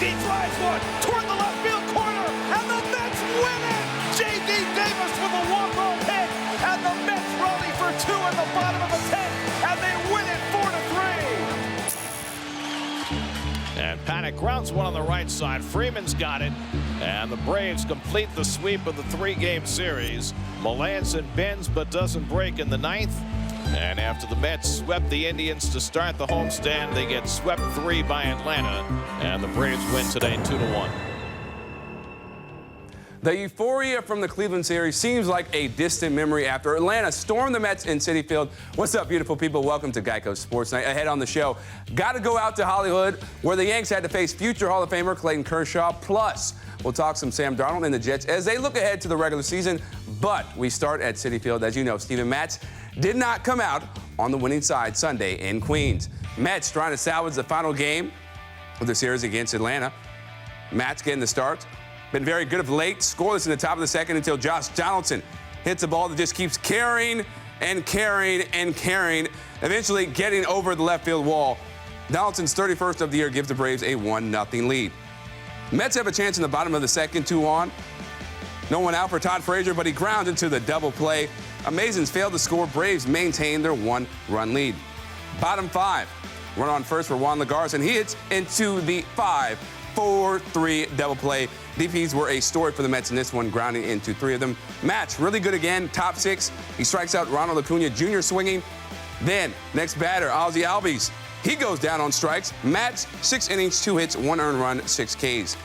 He drives one toward the left field corner, and the Mets win it! J.D. Davis with a walk-off hit, and the Mets rally for two in the bottom of the 10th, and they win it 4-3. And Paddock grounds one on the right side. Freeman's got it. And the Braves complete the sweep of the three-game series. Melancon bends but doesn't break in the ninth. And after the Mets swept the Indians to start the homestand, they get swept 3 by Atlanta. And the Braves win today 2-1. The euphoria from the Cleveland series seems like a distant memory after Atlanta stormed the Mets in Citi Field. What's up, beautiful people? Welcome to Geico Sports Night. Ahead on the show, got to go out to Hollywood, where the Yanks had to face future Hall of Famer Clayton Kershaw. Plus, we'll talk some Sam Darnold and the Jets as they look ahead to the regular season. But we start at Citi Field. As you know, Steven Matz did not come out on the winning side Sunday in Queens. Mets trying to salvage the final game of the series against Atlanta. Matz getting the start. Been very good of late, scoreless in the top of the second until Josh Donaldson hits a ball that just keeps carrying and carrying and carrying, eventually getting over the left field wall. Donaldson's 31st of the year gives the Braves a 1-0 lead. Mets have a chance in the bottom of the second, 2 on. No one out for Todd Frazier, but he grounds into the double play. Amazins failed to score. Braves maintain their 1-run lead. Bottom 5, run on first for Juan Lagares, and he hits into the 5-4-3 double play. DPs were a story for the Mets in this one, grounding into 3 of them. Matz, really good again, top 6. He strikes out Ronald Acuna Jr. swinging. Then, next batter, Ozzie Albies. He goes down on strikes. Matz, 6 innings, 2 hits, 1 earned run, 6 Ks.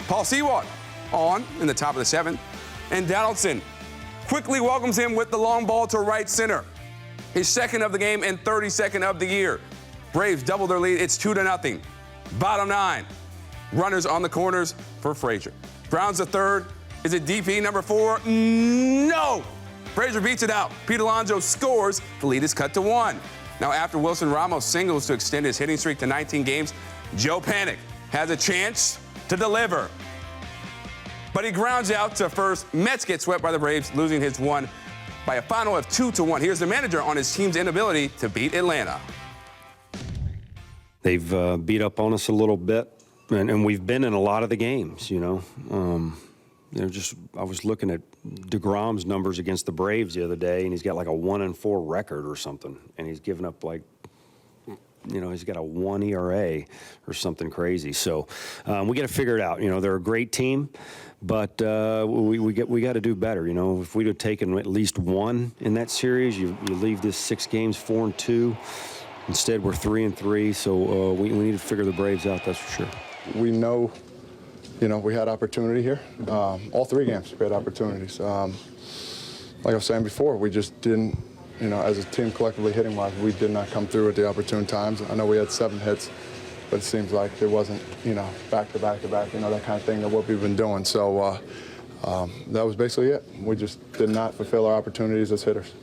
Paul Sewald on in the top of the 7th. And Donaldson quickly welcomes him with the long ball to right center. His second of the game and 32nd of the year. Braves double their lead. It's 2-0. Bottom 9. Runners on the corners for Frazier. Browns the third. Is it DP number 4? No! Frazier beats it out. Pete Alonso scores. The lead is cut to 1. Now, after Wilson Ramos singles to extend his hitting streak to 19 games, Joe Panik has a chance to deliver. But he grounds out to first. Mets get swept by the Braves, losing his one by a final of 2-1. Here's the manager on his team's inability to beat Atlanta. They've beat up on us a little bit. And we've been in a lot of the games, you know. I was looking at DeGrom's numbers against the Braves the other day, and he's got like a 1-4 record or something. And he's given up like, you know, he's got a 1 ERA or something crazy. So we got to figure it out. You know, they're a great team, but we got to do better. You know, if we'd have taken at least 1 in that series, you leave this 6 games 4-2. Instead, we're 3-3. So we need to figure the Braves out. That's for sure. We know, you know, we had opportunity here. All 3 games, we had opportunities. Like I was saying before, we just didn't, you know, as a team collectively hitting-wise, we did not come through at the opportune times. I know we had 7 hits, but it seems like it wasn't, you know, back-to-back, you know, that kind of thing, that what we've been doing. So that was basically it. We just did not fulfill our opportunities as hitters.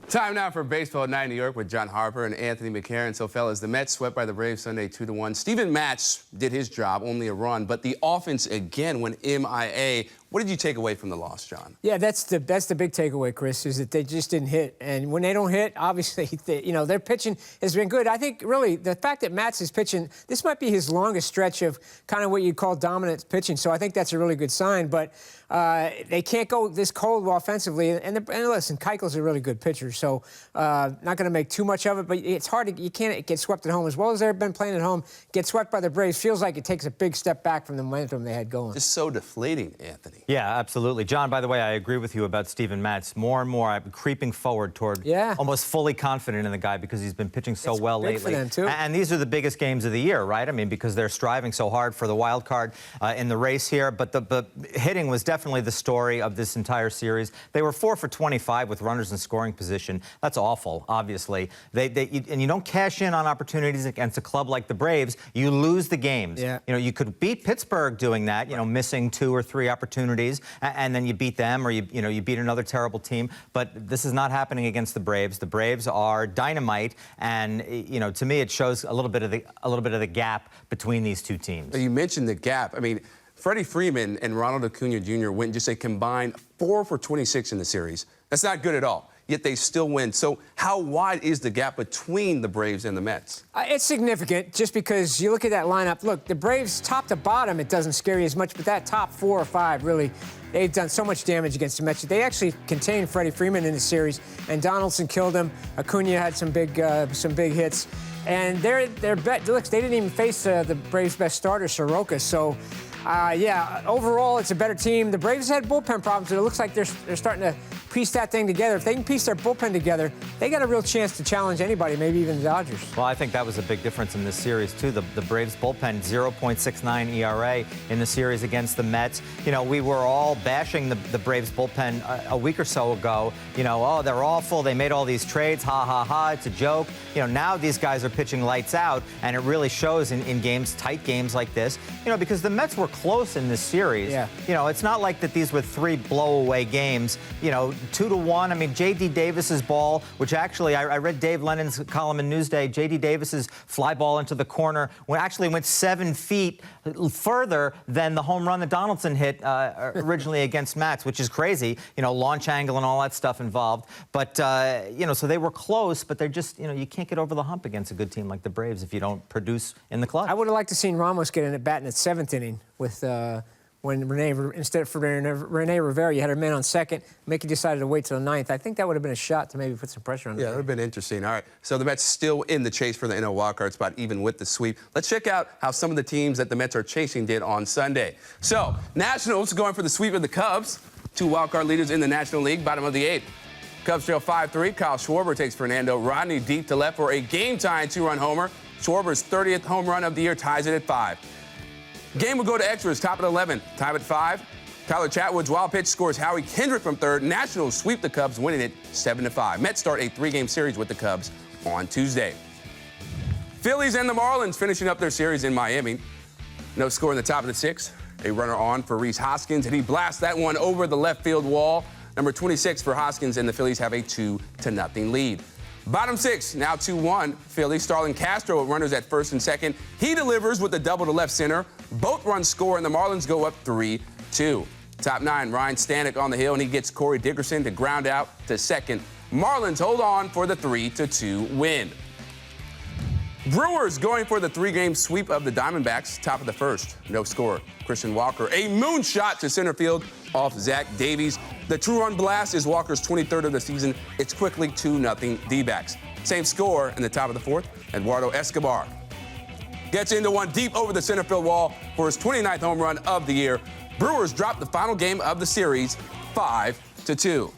Time now for Baseball Night in New York with John Harper and Anthony McCarron. So, fellas, the Mets swept by the Braves Sunday 2-1. Steven Matz did his job, only a run, but the offense again went MIA. What did you take away from the loss, John? Yeah, that's the big takeaway, Chris, is that they just didn't hit. And when they don't hit, obviously, you know, their pitching has been good. I think, really, the fact that Matz is pitching, this might be his longest stretch of kind of what you'd call dominant pitching. So I think that's a really good sign. But they can't go this cold offensively. And listen, Keuchel's a really good pitcher. So not going to make too much of it. But it's hard. You can't get swept at home. As well as they've been playing at home, get swept by the Braves feels like it takes a big step back from the momentum they had going. It's so deflating, Anthony. Yeah, absolutely. John, by the way, I agree with you about Steven Matz. More and more, I'm creeping forward toward almost fully confident in the guy because he's been pitching so well lately. For them too. And these are the biggest games of the year, right? I mean, because they're striving so hard for the wild card in the race here. But the hitting was definitely the story of this entire series. They were 4 for 25 with runners in scoring position. That's awful, obviously. And you don't cash in on opportunities against a club like the Braves, you lose the games. Yeah. You know, you could beat Pittsburgh doing that, you know, missing 2 or 3 opportunities, and then you beat them, or you beat another terrible team. But this is not happening against the Braves. The Braves are dynamite, and you know, to me, it shows a little bit of the gap between these two teams. You mentioned the gap. I mean, Freddie Freeman and Ronald Acuna Jr. went just a combined 4 for 26 in the series. That's not good at all. yet they still win. So how wide is the gap between the Braves and the Mets? It's significant just because you look at that lineup. Look, the Braves top to bottom, it doesn't scare you as much, but that top 4 or 5 really, they've done so much damage against the Mets. They actually contained Freddie Freeman in the series, and Donaldson killed him. Acuna had some big hits. And their bet, look, they didn't even face the Braves' best starter, Soroka. So, yeah, overall, it's a better team. The Braves had bullpen problems, but it looks like they're starting to piece that thing together. If they can piece their bullpen together, they got a real chance to challenge anybody, maybe even the Dodgers. Well, I think that was a big difference in this series, too. The Braves bullpen, 0.69 ERA in the series against the Mets. You know, we were all bashing the Braves bullpen a week or so ago. You know, oh, they're awful. They made all these trades. Ha, ha, ha. It's a joke. You know, now these guys are pitching lights out, and it really shows in games, tight games like this. You know, because the Mets were close in this series. Yeah. You know, it's not like that these were 3 blowaway games. You know, 2-1. I mean, J.D. Davis's ball, which actually I read Dave Lennon's column in Newsday. J.D. Davis's fly ball into the corner actually went 7 feet further than the home run that Donaldson hit originally against Matz, which is crazy. You know, launch angle and all that stuff involved. But you know, so they were close, but they're just, you know, you can't get over the hump against a good team like the Braves if you don't produce in the clutch. I would have liked to seen Ramos get in at bat in the 7th inning with when instead of Rene Rivera, you had a man on second. Mickey decided to wait till the 9th. I think that would have been a shot to maybe put some pressure on. Yeah, that would have been interesting. All right, so the Mets still in the chase for the NL wildcard spot, even with the sweep. Let's check out how some of the teams that the Mets are chasing did on Sunday. So, Nationals going for the sweep of the Cubs. 2 wildcard leaders in the National League, bottom of the 8th. Cubs trail 5-3. Kyle Schwarber takes Fernando Rodney deep to left for a game-tying 2-run homer. Schwarber's 30th home run of the year ties it at 5. Game will go to extras, top of the 11th. Time at 5. Tyler Chatwood's wild pitch scores Howie Kendrick from 3rd. Nationals sweep the Cubs, winning it 7-5. Mets start a 3-game series with the Cubs on Tuesday. Phillies and the Marlins finishing up their series in Miami. No score in the top of the 6th. A runner on for Rhys Hoskins, and he blasts that one over the left field wall. Number 26 for Hoskins, and the Phillies have a 2-0 lead. Bottom 6, now 2-1. Phillies, Starlin Castro with runners at 1st and 2nd. He delivers with a double to left center. Both runs score, and the Marlins go up 3-2. Top 9, Ryan Stanek on the hill, and he gets Corey Dickerson to ground out to 2nd. Marlins hold on for the 3-2 win. Brewers going for the 3-game sweep of the Diamondbacks, top of the 1st. No score. Christian Walker, a moonshot to center field off Zach Davies. The 2-run blast is Walker's 23rd of the season. It's quickly 2-0 D-backs. Same score in the top of the 4th. Eduardo Escobar gets into one deep over the center field wall for his 29th home run of the year. Brewers drop the final game of the series 5-2.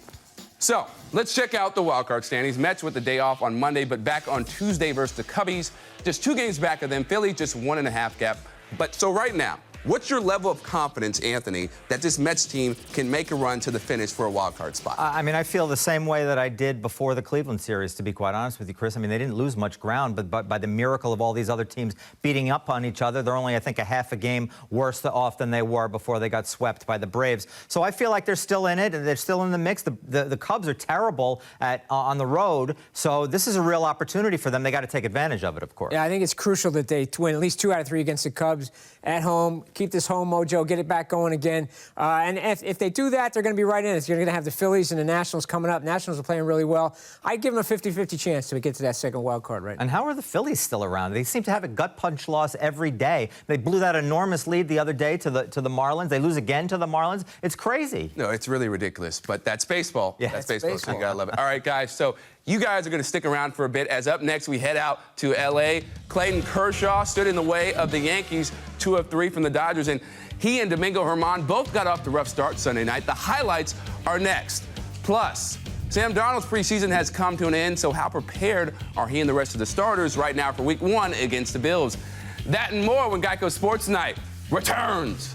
So, let's check out the wildcard standings. Mets with the day off on Monday, but back on Tuesday versus the Cubbies. Just 2 games back of them. Philly just 1.5 gap. But so right now, what's your level of confidence, Anthony, that this Mets team can make a run to the finish for a wildcard spot? I mean, I feel the same way that I did before the Cleveland series, to be quite honest with you, Chris. I mean, they didn't lose much ground, but by the miracle of all these other teams beating up on each other, they're only, I think, a half a game worse off than they were before they got swept by the Braves. So I feel like they're still in it, and they're still in the mix. The Cubs are terrible on the road, so this is a real opportunity for them. They got to take advantage of it, of course. Yeah, I think it's crucial that they win at least 2 out of 3 against the Cubs at home. Keep this home mojo, get it back going again. And if they do that, they're going to be right in it. You're going to have the Phillies and the Nationals coming up. Nationals are playing really well. I'd give them a 50-50 chance to get to that second wild card right now. And how are the Phillies still around? They seem to have a gut punch loss every day. They blew that enormous lead the other day to the Marlins. They lose again to the Marlins. It's crazy. No, it's really ridiculous, but that's baseball. Yeah, that's baseball, so you gotta love it. All right, guys, so you guys are going to stick around for a bit, as up next we head out to L.A. Clayton Kershaw stood in the way of the Yankees, 2 of 3 from the Dodgers, and he and Domingo Germán both got off to rough start Sunday night. The highlights are next. Plus, Sam Darnold's preseason has come to an end, so how prepared are he and the rest of the starters right now for Week 1 against the Bills? That and more when Geico Sports Night returns.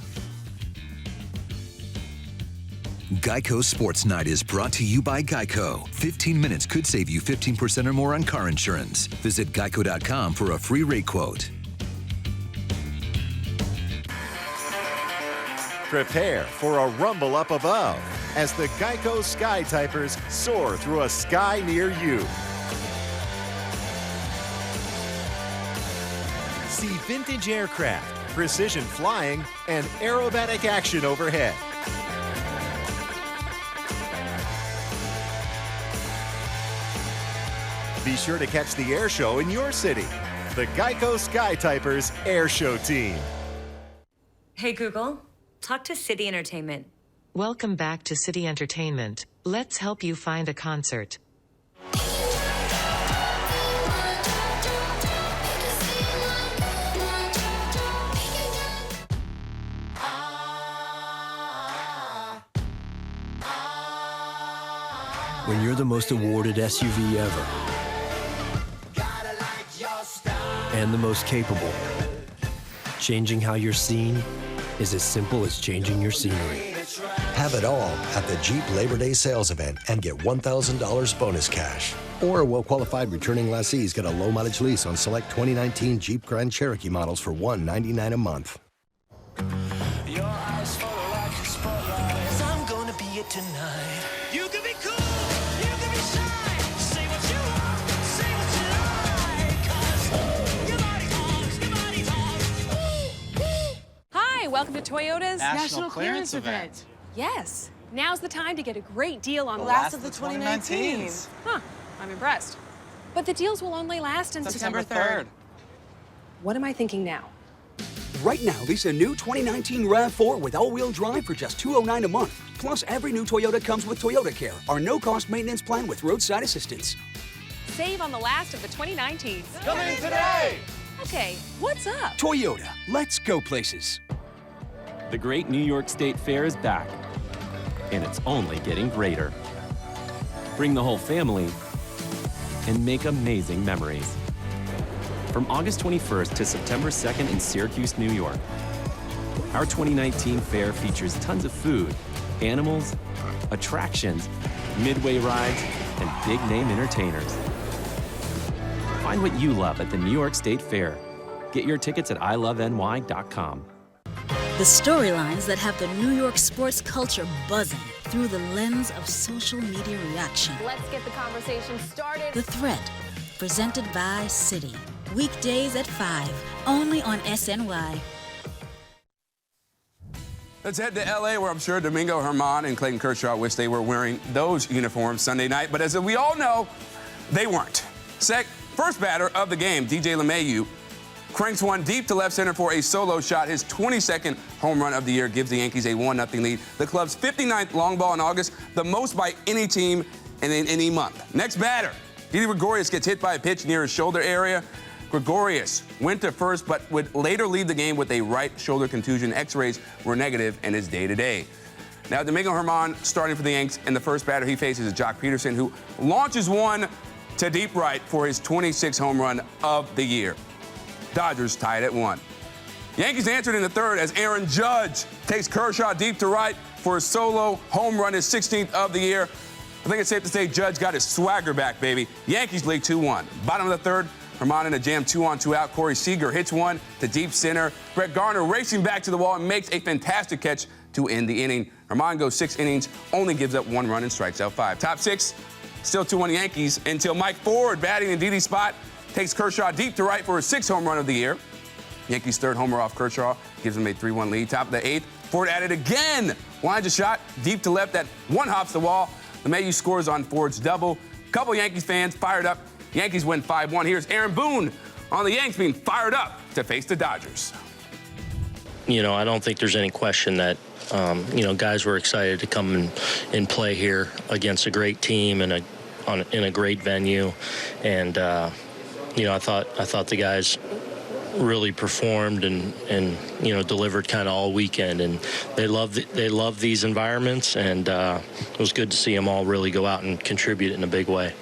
Geico Sports Night is brought to you by Geico. 15 minutes could save you 15% or more on car insurance. Visit geico.com for a free rate quote. Prepare for a rumble up above as the Geico Sky Typers soar through a sky near you. See vintage aircraft, precision flying, and aerobatic action overhead. Be sure to catch the air show in your city. The Geico Skytypers Air Show Team. Hey Google, talk to City Entertainment. Welcome back to City Entertainment. Let's help you find a concert. When you're the most awarded SUV ever and the most capable, changing how you're seen is as simple as changing your scenery. Have it all at the Jeep Labor Day sales event and get $1,000 bonus cash. Or well-qualified returning lessees get a low-mileage lease on select 2019 Jeep Grand Cherokee models for $199 a month. Your eyes follow like a spotlight. 'Cause I'm gonna be it tonight. You can be cool, you can be shy. Say what you want, say what you like. 'Cause your body talks, your body talks. Hi, welcome to Toyota's National Clearance Event. Yes, now's the time to get a great deal on The last of the 2019s. Huh, I'm impressed. But the deals will only last until September 3rd. What am I thinking now? Right now, lease a new 2019 RAV4 with all-wheel drive for just $209 a month. Plus, every new Toyota comes with Toyota Care, our no-cost maintenance plan with roadside assistance. Save on the last of the 2019s. Coming today! Okay, what's up? Toyota, let's go places. The Great New York State Fair is back, and it's only getting greater. Bring the whole family and make amazing memories. From August 21st to September 2nd in Syracuse, New York, our 2019 fair features tons of food, animals, attractions, midway rides, and big-name entertainers. Find what you love at the New York State Fair. Get your tickets at iloveny.com. The storylines that have the New York sports culture buzzing through the lens of social media reaction. Let's get the conversation started. The Thread, presented by Citi. Weekdays at 5, only on SNY. Let's head to L.A., where I'm sure Domingo Germán and Clayton Kershaw wish they were wearing those uniforms Sunday night. But as we all know, they weren't. First batter of the game, DJ LeMahieu, cranks one deep to left center for a solo shot. His 22nd home run of the year gives the Yankees a 1-0 lead. The club's 59th long ball in August, the most by any team in any month. Next batter, Didi Gregorius gets hit by a pitch near his shoulder area. Gregorius went to first, but would later leave the game with a right shoulder contusion. X-rays were negative and is day-to-day. Now, Domingo Germán starting for the Yanks, and the first batter he faces is Jock Peterson, who launches one to deep right for his 26th home run of the year. Dodgers tied at 1. Yankees answered in the third as Aaron Judge takes Kershaw deep to right for his solo home run, his 16th of the year. I think it's safe to say Judge got his swagger back, baby. Yankees lead 2-1. Bottom of the third, Germán in a jam 2-on, 2-out. Corey Seager hits one to deep center. Brett Garner racing back to the wall and makes a fantastic catch to end the inning. Germán goes 6 innings, only gives up 1 run and strikes out 5. Top 6, still 2-1 Yankees until Mike Ford batting in Didi's spot takes Kershaw deep to right for his 6th home run of the year. Yankees' third homer off Kershaw gives them a 3-1 lead. Top of the 8th, Ford at it again. Lines a shot deep to left that one hops the wall. LeMahieu scores on Ford's double. Couple Yankees fans fired up. Yankees win 5-1. Here's Aaron Boone on the Yanks being fired up to face the Dodgers. You know, I don't think there's any question that, guys were excited to come and play here against a great team and in a great venue. And, I thought the guys really performed and delivered kind of all weekend, and they love these environments, and it was good to see them all really go out and contribute in a big way.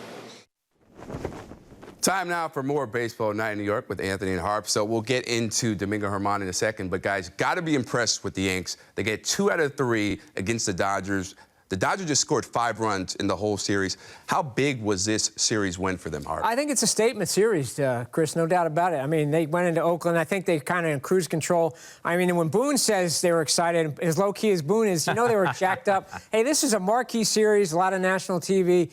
Time now for more Baseball Night in New York with Anthony and Harp. So we'll get into Domingo Germán in a second, but guys, got to be impressed with the Yanks. They get 2 out of 3 against the Dodgers. The Dodgers just scored 5 runs in the whole series. How big was this series win for them, Harp? I think it's a statement series, Chris, no doubt about it. I mean, they went into Oakland. I think they kind of in cruise control. I mean, when Boone says they were excited, as low-key as Boone is, they were jacked up. Hey, this is a marquee series, a lot of national TV.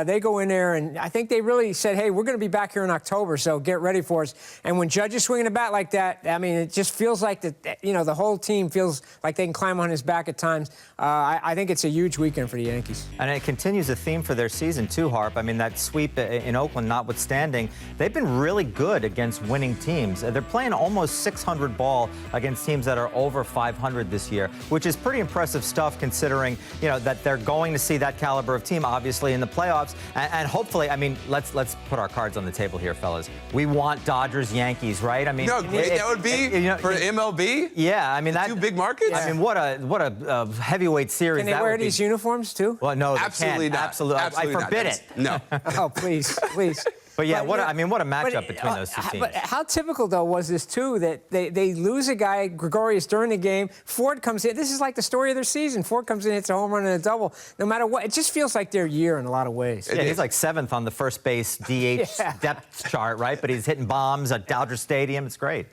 They go in there, and I think they really said, hey, we're going to be back here in October, so get ready for us. And when Judge is swinging a bat like that, I mean, it just feels like the whole team feels like they can climb on his back at times. I think it's a huge huge weekend for the Yankees. And it continues a theme for their season, too, Harp. I mean, that sweep in Oakland notwithstanding, they've been really good against winning teams. They're playing almost 600 ball against teams that are over 500 this year, which is pretty impressive stuff considering, you know, that they're going to see that caliber of team, obviously, in the playoffs. And hopefully, I mean, let's put our cards on the table here, fellas. We want Dodgers-Yankees, right? I mean, you know how great that would be for MLB? Yeah, I mean, that. 2 big markets? I mean, what a heavyweight series. Can they wear these uniforms, too? Well, no, they Absolutely can't. not. Absolutely. Absolutely I forbid not. it. No. Oh, please, please. But yeah, But, what yeah, I mean, what a matchup between those two teams. But how typical, though, was this, too, that they lose a guy, Gregorius, during the game. Ford comes in. This is like the story of their season. Ford comes in, hits a home run and a double. No matter what, it just feels like their year in a lot of ways. Yeah, he's like 7th on the first base DH depth chart, right? But he's hitting bombs at Dodger Stadium. It's great.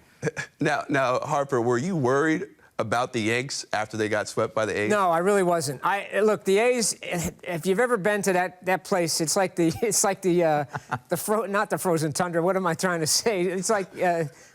Now, Harper, were you worried about the Yanks after they got swept by the A's? No, I really wasn't. Look, the A's. If you've ever been to that place, it's like not the frozen tundra. What am I trying to say? It's like.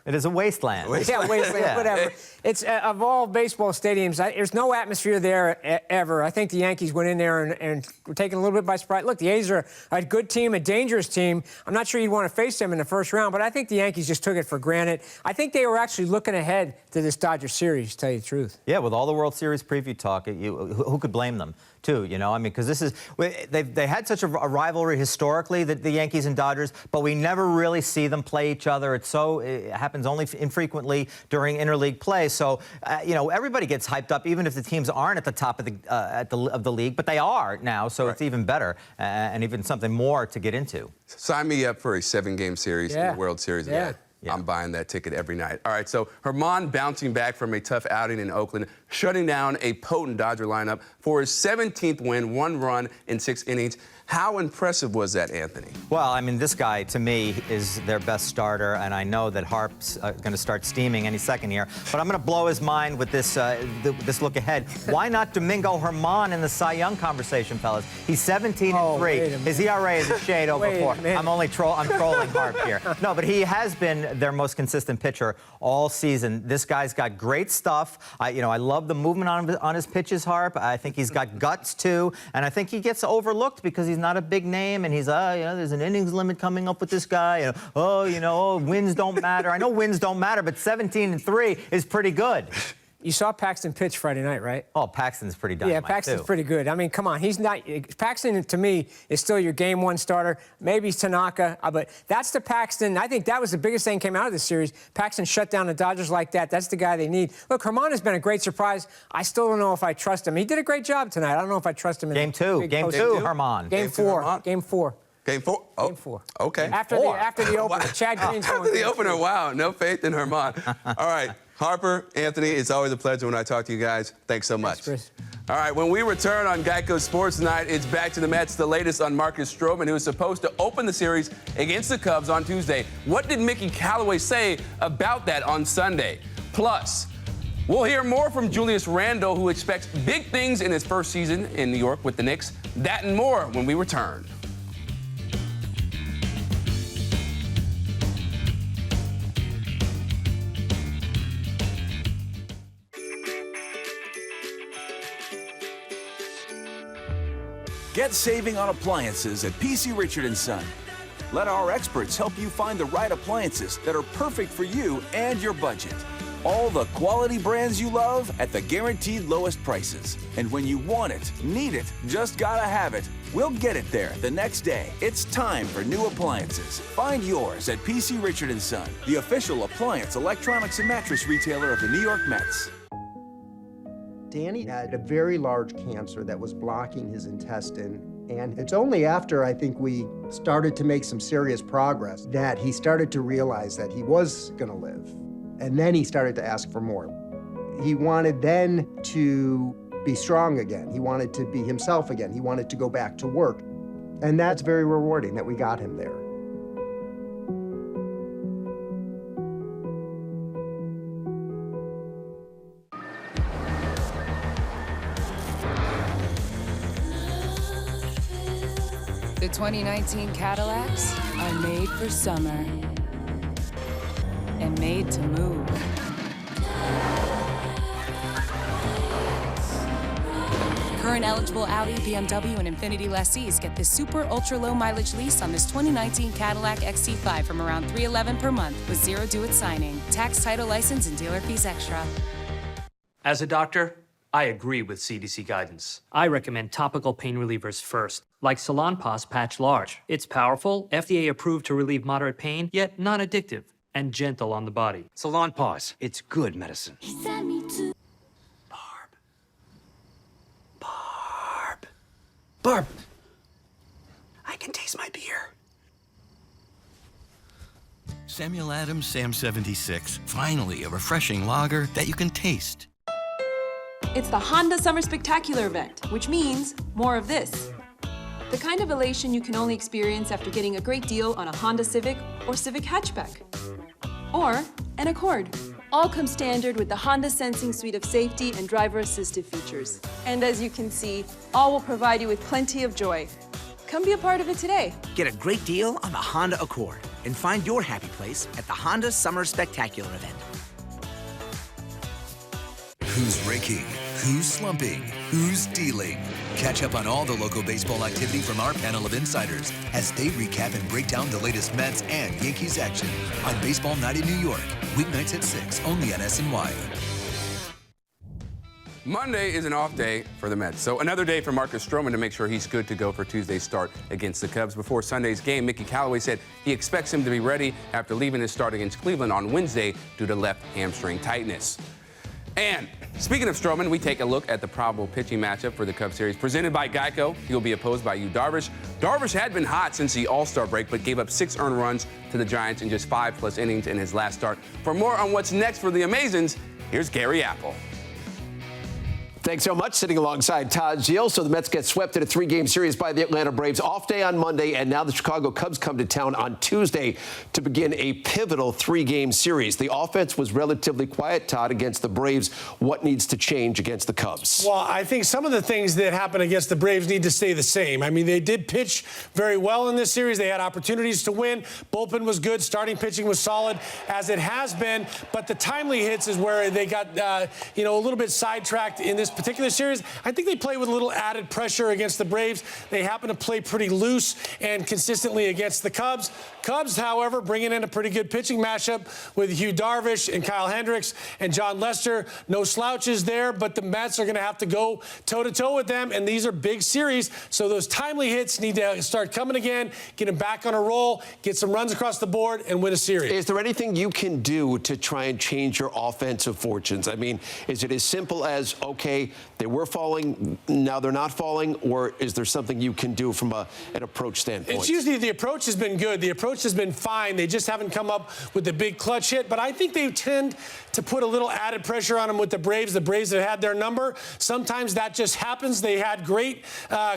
It is a wasteland. Yeah, wasteland, Yeah. whatever. It's of all baseball stadiums, there's no atmosphere there ever. I think the Yankees went in there and were taken a little bit by surprise. Look, the A's are a good team, a dangerous team. I'm not sure you'd want to face them in the first round, but I think the Yankees just took it for granted. I think they were actually looking ahead to this Dodger series, to tell you the truth. Yeah, with all the World Series preview talk, who could blame them, too, you know? I mean, because this is, they had such a rivalry historically, the Yankees and Dodgers, but we never really see them play each other. It happens only infrequently during interleague play. So, you know, everybody gets hyped up, even if the teams aren't at the top of the league, but they are now, so It's even better and even something more to get into. Sign me up for a 7-game series in the World Series again. Yeah. I'm buying that ticket every night. All right, so Germán bouncing back from a tough outing in Oakland, shutting down a potent Dodger lineup for his 17th win, 1 run in 6 innings. How impressive was that, Anthony? Well, I mean, this guy, to me, is their best starter, and I know that Harp's going to start steaming any second here, but I'm going to blow his mind with this this look ahead. Why not Domingo Germán in the Cy Young conversation, fellas? He's 17-3. His ERA is a shade over 4. I'm trolling Harp here. No, but he has been their most consistent pitcher all season. This guy's got great stuff. I love the movement on his pitches, Harp. I think he's got guts, too, and I think he gets overlooked because he's not a big name, and he's, there's an innings limit coming up with this guy. Wins don't matter. I know wins don't matter, but 17-3 is pretty good. You saw Paxton pitch Friday night, right? Oh, Paxton's pretty dynamite, Yeah, Paxton's too. pretty good. I mean, come on. He's not... Paxton, to me, is still your Game 1 starter. Maybe Tanaka, but that's the Paxton. I think that was the biggest thing that came out of this series. Paxton shut down the Dodgers like that. That's the guy they need. Look, Germán has been a great surprise. I still don't know if I trust him. He did a great job tonight. I don't know if I trust him in Game 2, Germán. Game 4. Game 4? Oh, Game 4. Okay. After the opener. Chad Green's going After the opener, wow. No faith in Germán. All right. Harper, Anthony, it's always a pleasure when I talk to you guys. Thanks so much. Thanks, Chris. All right, when we return on Geico Sports Night, it's back to the Mets, the latest on Marcus Stroman, who is supposed to open the series against the Cubs on Tuesday. What did Mickey Callaway say about that on Sunday? Plus, we'll hear more from Julius Randle, who expects big things in his first season in New York with the Knicks. That and more when we return. Get saving on appliances at PC Richard & Son. Let our experts help you find the right appliances that are perfect for you and your budget. All the quality brands you love at the guaranteed lowest prices. And when you want it, need it, just gotta have it, we'll get it there the next day. It's time for new appliances. Find yours at PC Richard & Son, the official appliance, electronics, and mattress retailer of the New York Mets. Danny had a very large cancer that was blocking his intestine, and it's only after I think we started to make some serious progress that he started to realize that he was gonna live. And then he started to ask for more. He wanted then to be strong again. He wanted to be himself again. He wanted to go back to work. And that's very rewarding that we got him there. The 2019 Cadillacs are made for summer and made to move. Current eligible Audi, BMW, and Infiniti lessees get this super ultra-low mileage lease on this 2019 Cadillac XT5 from around $311 per month with zero due at signing. Tax, title, license, and dealer fees extra. As a doctor, I agree with CDC guidance. I recommend topical pain relievers first, like Salonpas Patch Large. It's powerful, FDA approved to relieve moderate pain, yet non-addictive and gentle on the body. Salonpas, it's good medicine. Barb, I can taste my beer. Samuel Adams Sam 76. Finally, a refreshing lager that you can taste. It's the Honda Summer Spectacular event, which means more of this. The kind of elation you can only experience after getting a great deal on a Honda Civic or Civic hatchback. Or an Accord. All come standard with the Honda Sensing suite of safety and driver assistive features. And as you can see, all will provide you with plenty of joy. Come be a part of it today. Get a great deal on the Honda Accord and find your happy place at the Honda Summer Spectacular event. Who's raking? Who's slumping? Who's dealing? Catch up on all the local baseball activity from our panel of insiders as they recap and break down the latest Mets and Yankees action on Baseball Night in New York. Weeknights at 6, only on SNY. Monday is an off day for the Mets, so another day for Marcus Stroman to make sure he's good to go for Tuesday's start against the Cubs. Before Sunday's game, Mickey Callaway said he expects him to be ready after leaving his start against Cleveland on Wednesday due to left hamstring tightness. And speaking of Stroman, we take a look at the probable pitching matchup for the Cubs series presented by Geico. He'll be opposed by Yu Darvish. Darvish had been hot since the All-Star break, but gave up 6 earned runs to the Giants in just 5+ innings in his last start. For more on what's next for the Amazons, here's Gary Apple. Thanks so much. Sitting alongside Todd Zeal. So the Mets get swept in a 3-game series by the Atlanta Braves. Off day on Monday, and now the Chicago Cubs come to town on Tuesday to begin a pivotal 3-game series. The offense was relatively quiet, Todd, against the Braves. What needs to change against the Cubs? Well, I think some of the things that happened against the Braves need to stay the same. I mean, they did pitch very well in this series. They had opportunities to win. Bullpen was good. Starting pitching was solid, as it has been. But the timely hits is where they got, a little bit sidetracked in this particular series. I think they play with a little added pressure against the Braves. They happen to play pretty loose and consistently against the Cubs. Cubs, however, bringing in a pretty good pitching matchup with Yu Darvish and Kyle Hendricks and John Lester. No slouches there, but the Mets are going to have to go toe-to-toe with them, and these are big series, so those timely hits need to start coming again, get them back on a roll, get some runs across the board, and win a series. Is there anything you can do to try and change your offensive fortunes? I mean, is it as simple as, okay, they were falling, now they're not falling, or is there something you can do from an approach standpoint? It's usually the approach has been good. The approach has been fine. They just haven't come up with the big clutch hit, but I think they tend to put a little added pressure on them with the Braves. The Braves have had their number. Sometimes that just happens. They had great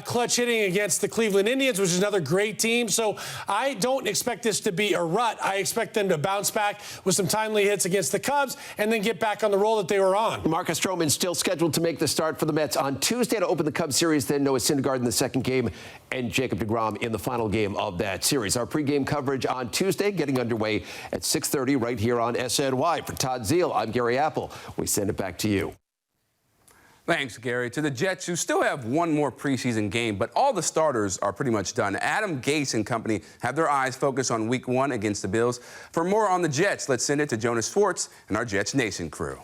clutch hitting against the Cleveland Indians, which is another great team. So I don't expect this to be a rut. I expect them to bounce back with some timely hits against the Cubs and then get back on the roll that they were on. Marcus Stroman still scheduled to make the start for the Mets on Tuesday to open the Cubs series, then Noah Syndergaard in the second game and Jacob deGrom in the final game of that series. Our pregame coverage on Tuesday getting underway at 6:30 right here on SNY. For Todd Zeal, I'm Gary Apple. We send it back to you. Thanks, Gary. To the Jets, who still have one more preseason game, but all the starters are pretty much done. Adam Gase and company have their eyes focused on Week 1 against the Bills. For more on the Jets, let's send it to Jonas Schwartz and our Jets Nation crew.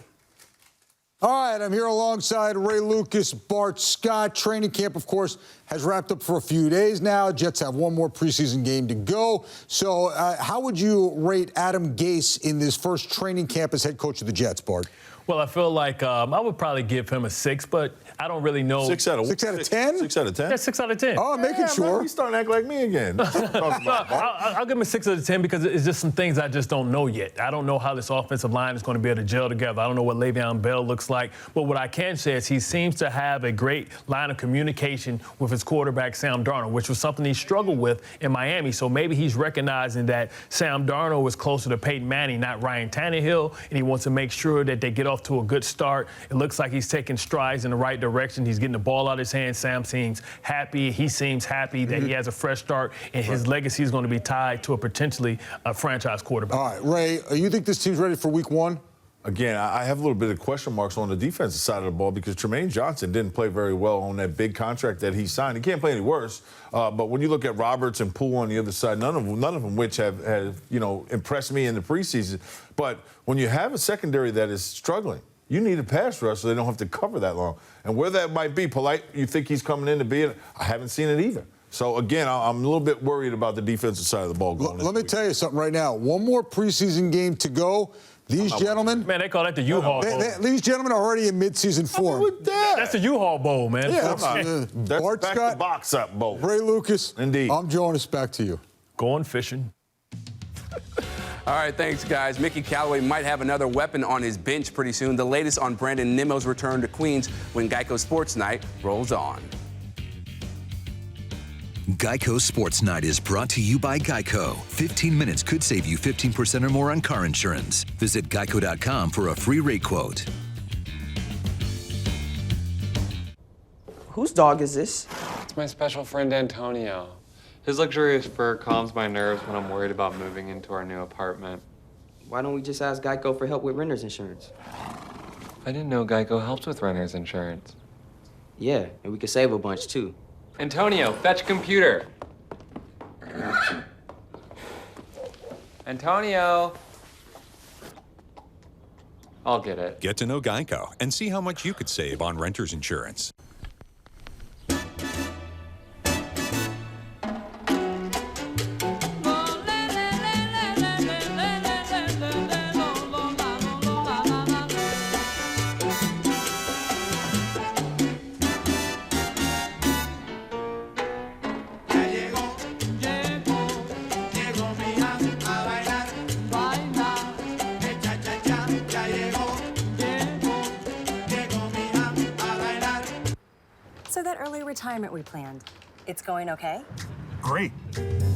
All right, I'm here alongside Ray Lucas, Bart Scott. Training camp, of course, has wrapped up for a few days now. Jets have one more preseason game to go. So how would you rate Adam Gase in this first training camp as head coach of the Jets, Bart? Well, I feel like I would probably give him a 6, but I don't really know. 6 out of 10? 6 out of 10? Yeah, 6 out of 10. Oh, making sure. You starting to act like me again. I'll give him a 6 out of 10 because it's just some things I just don't know yet. I don't know how this offensive line is going to be able to gel together. I don't know what Le'Veon Bell looks like. But what I can say is he seems to have a great line of communication with his quarterback, Sam Darnold, which was something he struggled with in Miami. So maybe he's recognizing that Sam Darnold is closer to Peyton Manning, not Ryan Tannehill, and he wants to make sure that they get off to a good start. It looks like he's taking strides in the right direction. He's getting the ball out of his hands. Sam seems happy. He seems happy that he has a fresh start, and his legacy is going to be tied to a potentially franchise quarterback. All right, Ray, you think this team's ready for Week 1? Again, I have a little bit of question marks on the defensive side of the ball because Tremaine Johnson didn't play very well on that big contract that he signed. He can't play any worse. But when you look at Roberts and Poole on the other side, none of them which have impressed me in the preseason. But when you have a secondary that is struggling, you need a pass rush so they don't have to cover that long. And where that might be, Polite, you think he's coming in to be it? I haven't seen it either. So, again, I'm a little bit worried about the defensive side of the ball going Let me tell you something right now. One more preseason game to go. These gentlemen... Man, they call that the U-Haul Bowl. These gentlemen are already in midseason form. That's the U-Haul Bowl, man. Yeah, that's Bart back Scott, to box up bowl. Ray Lucas. Indeed. I'm Jonas, back to you. Going fishing. All right, thanks, guys. Mickey Callaway might have another weapon on his bench pretty soon. The latest on Brandon Nimmo's return to Queens when Geico Sports Night rolls on. Geico Sports Night is brought to you by Geico. 15 minutes could save you 15% or more on car insurance. Visit geico.com for a free rate quote. Whose dog is this? It's my special friend Antonio. His luxurious fur calms my nerves when I'm worried about moving into our new apartment. Why don't we just ask Geico for help with renter's insurance? I didn't know Geico helps with renter's insurance. Yeah, and we could save a bunch too. Antonio, fetch computer. Antonio. I'll get it. Get to know Geico and see how much you could save on renter's insurance. So that early retirement we planned, it's going okay? Great.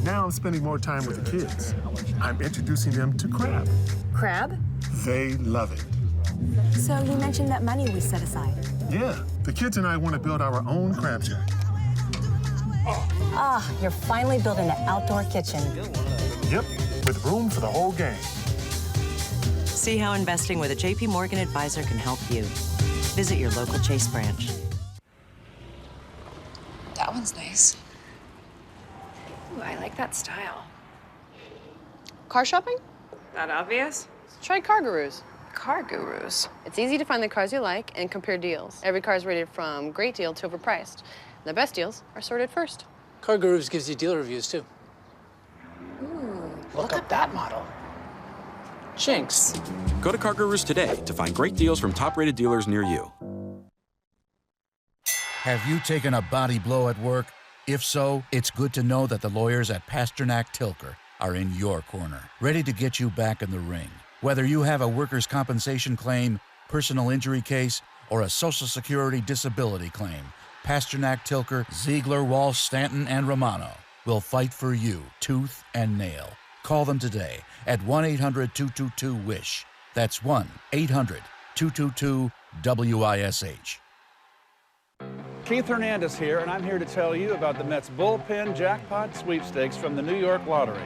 Now I'm spending more time with the kids. I'm introducing them to crab. Crab? They love it. So you mentioned that money we set aside. Yeah, the kids and I want to build our own crab shack. Ah, you're finally building an outdoor kitchen. Yep, with room for the whole gang. See how investing with a JP Morgan advisor can help you. Visit your local Chase branch. That one's nice. Ooh, I like that style. Car shopping? That obvious? Try Car Gurus. Car Gurus. It's easy to find the cars you like and compare deals. Every car is rated from great deal to overpriced. The best deals are sorted first. Car Gurus gives you dealer reviews, too. Ooh, Look up that model. Jinx. Go to Car Gurus today to find great deals from top-rated dealers near you. Have you taken a body blow at work? If so, it's good to know that the lawyers at Pasternak Tilker are in your corner, ready to get you back in the ring. Whether you have a workers' compensation claim, personal injury case, or a Social Security disability claim, Pasternak Tilker, Ziegler, Walsh, Stanton, and Romano will fight for you tooth and nail. Call them today at 1-800-222-WISH. That's 1-800-222-WISH. Keith Hernandez here, and I'm here to tell you about the Mets Bullpen Jackpot Sweepstakes from the New York Lottery.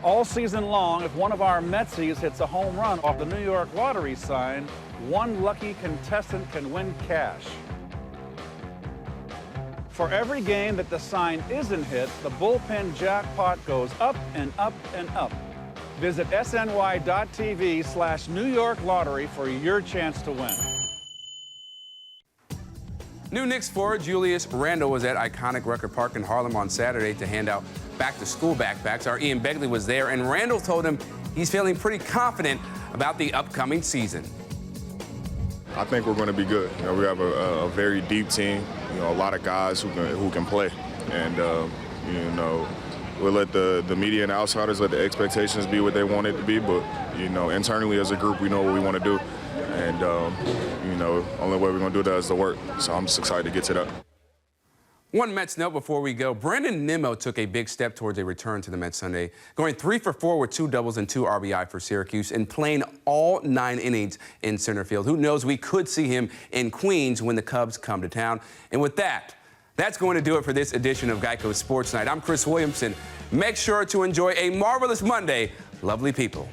All season long, if one of our Metsies hits a home run off the New York Lottery sign, one lucky contestant can win cash. For every game that the sign isn't hit, the Bullpen Jackpot goes up and up and up. Visit sny.tv/New York Lottery for your chance to win. New Knicks forward Julius Randle was at iconic Rucker Park in Harlem on Saturday to hand out back-to-school backpacks. Our Ian Begley was there, and Randle told him he's feeling pretty confident about the upcoming season. I think we're going to be good. You know, we have a very deep team. You know, a lot of guys who can play, and you know, we'll let the media and outsiders let the expectations be what they want it to be. But you know, internally as a group, we know what we want to do. And, you know, only way we're going to do that is the work. So I'm just excited to get to that. One Mets note before we go. Brandon Nimmo took a big step towards a return to the Mets Sunday, going 3 for 4 with 2 doubles and 2 RBI for Syracuse and playing all 9 innings in center field. Who knows, we could see him in Queens when the Cubs come to town. And with that, that's going to do it for this edition of Geico Sports Night. I'm Chris Williamson. Make sure to enjoy a marvelous Monday, lovely people.